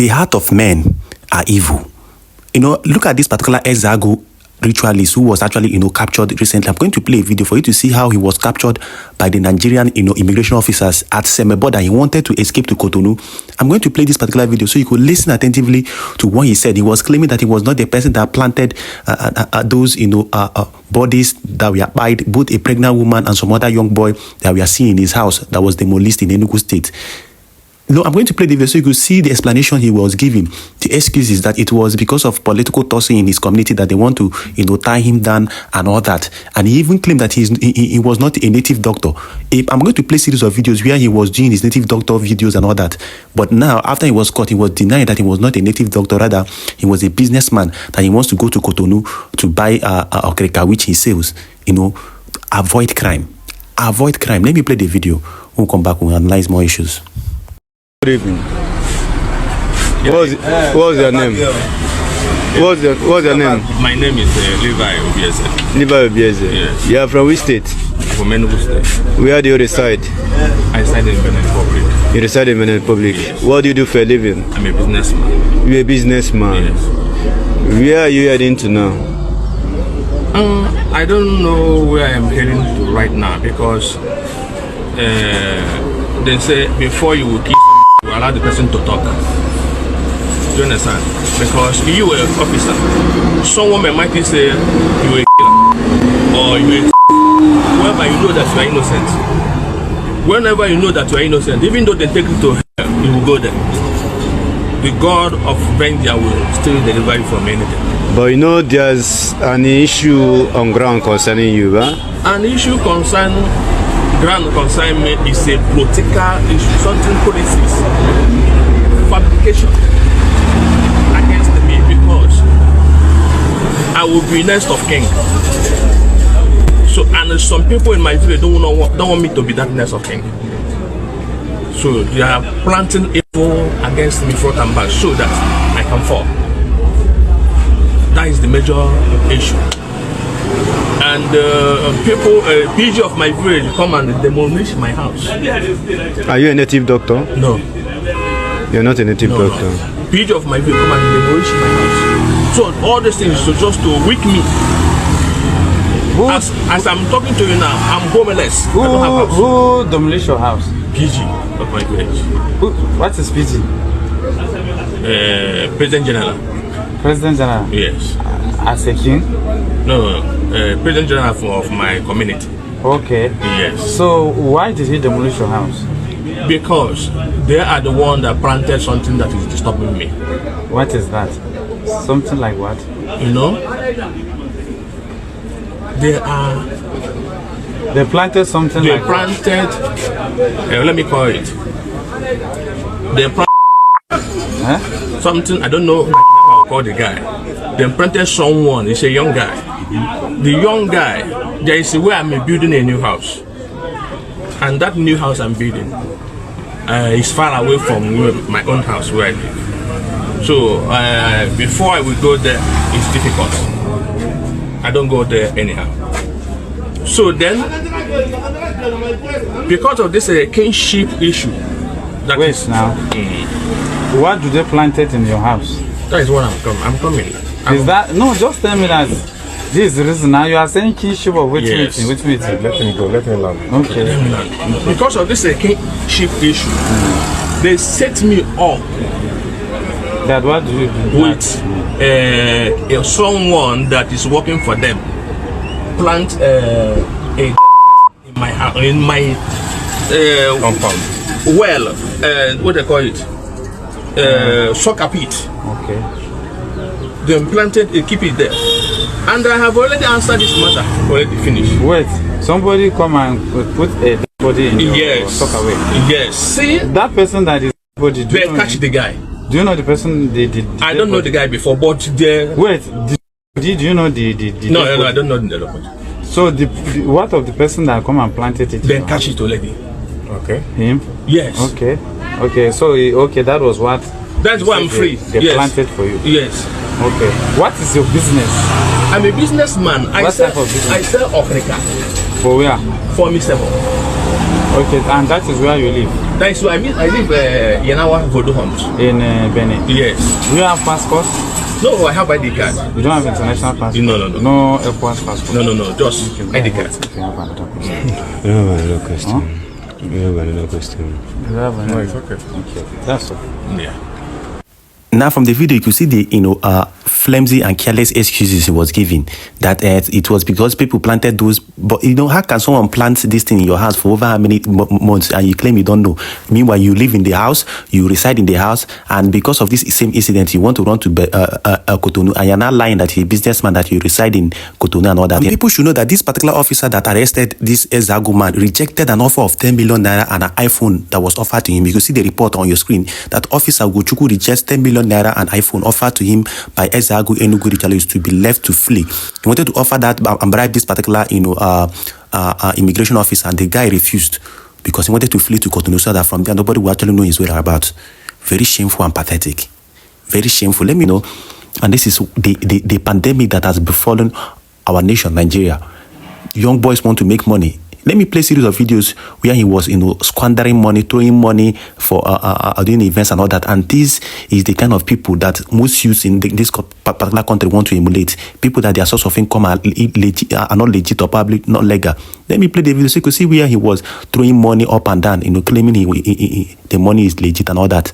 The heart of men are evil. Look at this particular Ezago ritualist who was actually, captured recently. I'm going to play a video for you to see how he was captured by the Nigerian, immigration officers at Seme border. He wanted to escape to Cotonou. I'm going to play this particular video so you could listen attentively to what he said. He was claiming that he was not the person that planted those, bodies that were buried, both a pregnant woman and some other young boy that we are seeing in his house that was demolished in Enugu State. I'm going to play the video so you could see the explanation he was giving. The excuse is that it was because of political tossing in his community that they want to, tie him down and all that. And he even claimed that he was not a native doctor. I'm going to play a series of videos where he was doing his native doctor videos and all that. But now, after he was caught, he was denying that he was not a native doctor. Rather, he was a businessman that he wants to go to Cotonou to buy okreka, which he sells. Avoid crime. Avoid crime. Let me play the video. We'll come back. We'll analyze more issues. Good evening. What's your name? What's your name? My name is Levi Obieze. Levi Obieze. Yes. You are from which state? From Enugu State. Where do you reside? I reside in Benin Republic. You reside in Benin Republic. Yes. What do you do for a living? I'm a businessman. You're a businessman. Yes. Where are you heading to now? I don't know where I'm heading to right now because they say before you will kill you allow the person to talk. Do you understand? Because you were an officer, someone might say you were a killer or you were whenever you know that you are innocent. Whenever you know that you are innocent, even though they take you to hell, you will go there. The God of vengeance will still deliver you from anything. But there's an issue on ground concerning you, huh? An issue concerning me is a political issue, something policies, fabrication against me because I will be next of king. So, and some people in my village don't want me to be that next of king. So they are planting evil against me front and back so that I can fall. That is the major issue. And people, PG of my village come and demolish my house. Are you a native doctor? No. You're not a native doctor. No. PG of my village come and demolish my house. So all these things so just to weak me. As I'm talking to you now, I'm homeless. I don't have house. Who demolished your house? PG of my village. What is PG? President General. President General? Yes. As a king? No, President General of my community. Okay. Yes. So why did he demolish your house? Because they are the one that planted something that is disturbing me. What is that? Something like what? They planted something they like planted, let me call it. They planted something, I don't know how I'll call the guy. They planted someone, he's a young guy. The young guy, there is a way I'm building a new house. And that new house I'm building is far away from my own house where I live. So before I will go there, it's difficult. I don't go there anyhow. So then, because of this kinship issue, that Wait is now. What do they plant it in your house? That is what I'm coming. Is that no? Just tell me that. This is the reason now you are saying kinship of which meeting? Which meeting? Let him go. Let him land. Okay. Because of this kinship issue, they set me up. That what do you do? With someone that is working for them. Plant in my house, in my Compound. well, what they call it? Soccer pit. Okay. They planted it, keep it there. And I have already answered this matter, already finished. Wait, somebody come and put a dead body in your soccer away. Yes. See? That person that is body, They catch the guy. Do you know the person they did? I don't know the guy before, but they... Wait, did you know the No, I don't know the body. So what of the person that come and planted it? They catch it already. Okay. Him? Yes. Okay. So that was what? That's why I'm free. They planted for you. Yes. Okay. What is your business? I'm a businessman. What type of business? I sell okreka. For where? For me 7. Okay, and that is where you live? That is where I live Yenawa Vodo Homes. In Benin? Yes. Do you have passport? No, I have ID card. You don't have international passport? No. No airport passport? No, just ID card. If you have another question. You have another question. You have another question. You have another? No, it's okay. Okay, that's all. Yeah. Now, from the video, you could see the flimsy and careless excuses he was giving. That it was because people planted those. But how can someone plant this thing in your house for over how many months and you claim you don't know? Meanwhile, you live in the house, you reside in the house, and because of this same incident, you want to run to Cotonou, and you're not lying that you're a businessman, that you reside in Cotonou and all that. People should know that this particular officer that arrested this Ezagu man rejected an offer of 10 million naira and an iPhone that was offered to him. You can see the report on your screen that Officer Gochuku rejects 10 million naira and iPhone offered to him by Ezagu Enugu is to be left to flee. He wanted to offer that and bribe this particular immigration officer, and the guy refused because he wanted to flee to Cotonou so that from there nobody will actually know his whereabouts. Very shameful and pathetic. Very shameful. Let me know. And this is the pandemic that has befallen our nation, Nigeria. Young boys want to make money. Let me play a series of videos where he was, squandering money, throwing money for doing events and all that. And this is the kind of people that most youths in this particular country want to emulate. People that their source of income are not legit or probably not legal. Let me play the video so you can see where he was throwing money up and down, claiming the money is legit and all that.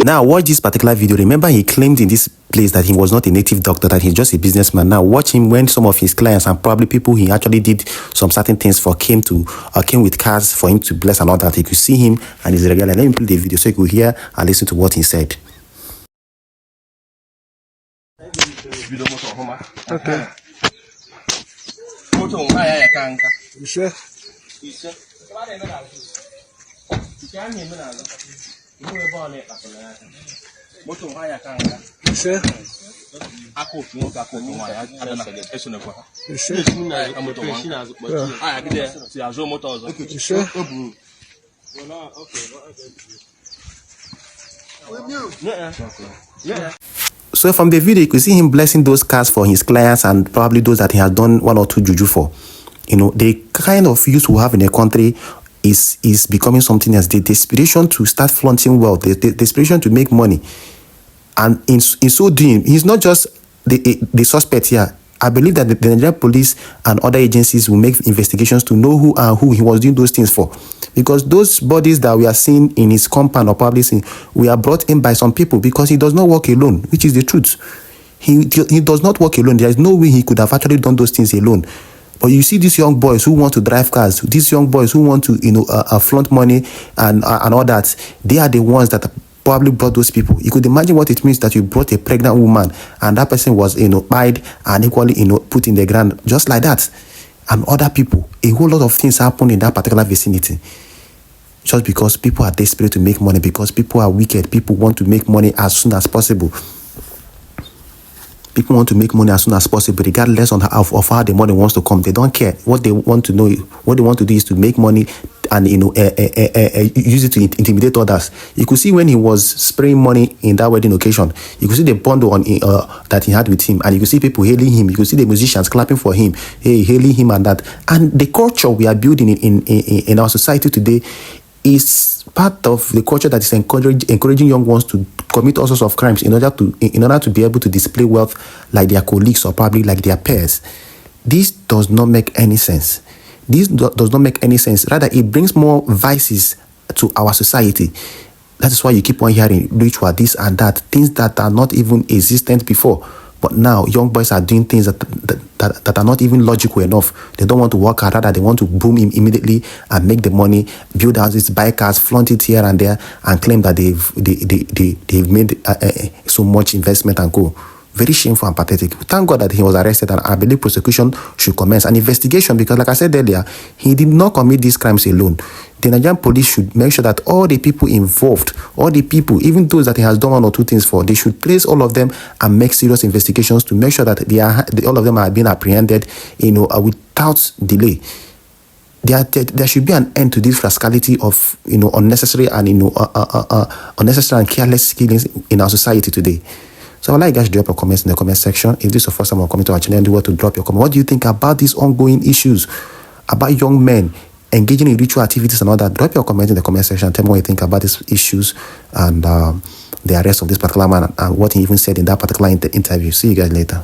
Now, watch this particular video. Remember, he claimed in this place that he was not a native doctor, that he's just a businessman. Now, watch him when some of his clients and probably people he actually did some certain things for came with cars for him to bless and all that. You could see him and his regular. Let me play the video so you could hear and listen to what he said. Okay. You sure? So from the video, you could see him blessing those cars for his clients and probably those that he has done one or two juju for. The kind of youth we have in a country is becoming something else. The desperation to start flaunting wealth, the desperation to make money. And in so doing, he's not just the suspect here. I believe that the Nigerian police and other agencies will make investigations to know who he was doing those things for. Because those bodies that we are seeing in his compound or probably seeing, we are brought in by some people because he does not work alone, which is the truth. He does not work alone. There is no way he could have actually done those things alone. But you see these young boys who want to drive cars, these young boys who want to flaunt money and all that, they are the ones that probably brought those people. You could imagine what it means that you brought a pregnant woman and that person was pied and equally put in the ground just like that. And other people, a whole lot of things happen in that particular vicinity. Just because people are desperate to make money, because people are wicked, people want to make money as soon as possible. People want to make money as soon as possible, regardless of how the money wants to come. They don't care. What they want to know, what they want to do is to make money and use it to intimidate others. You could see when he was spraying money in that wedding occasion. You could see the bundle on that he had with him, and you could see people hailing him. You could see the musicians clapping for him, hailing him, and that. And the culture we are building in our society today is part of the culture that is encouraging young ones to commit all sorts of crimes in order to be able to display wealth like their colleagues or probably like their peers. This does not make any sense. This does not make any sense. Rather, it brings more vices to our society. That is why you keep on hearing ritual, this and that, things that are not even existent before. But now, young boys are doing things that are not even logical enough. They don't want to work hard. Rather, they want to boom immediately and make the money, build houses, buy cars, flaunt it here and there, and claim that they've made so much investment and go. Very shameful and pathetic. Thank God that he was arrested, and I believe prosecution should commence an investigation, because like I said earlier, he did not commit these crimes alone. The Nigerian police should make sure that all the people involved, all the people, even those that he has done one or two things for, they should place all of them and make serious investigations to make sure that all of them are being apprehended, without delay. There should be an end to this rascality of unnecessary and unnecessary and careless killings in our society today. So I'd like you guys to drop your comments in the comment section. If this is your first time coming to our channel, do what to drop your comment. What do you think about these ongoing issues about young men engaging in ritual activities and all that? Drop your comment in the comment section. Tell me what you think about these issues and the arrest of this particular man and what he even said in that particular interview. See you guys later.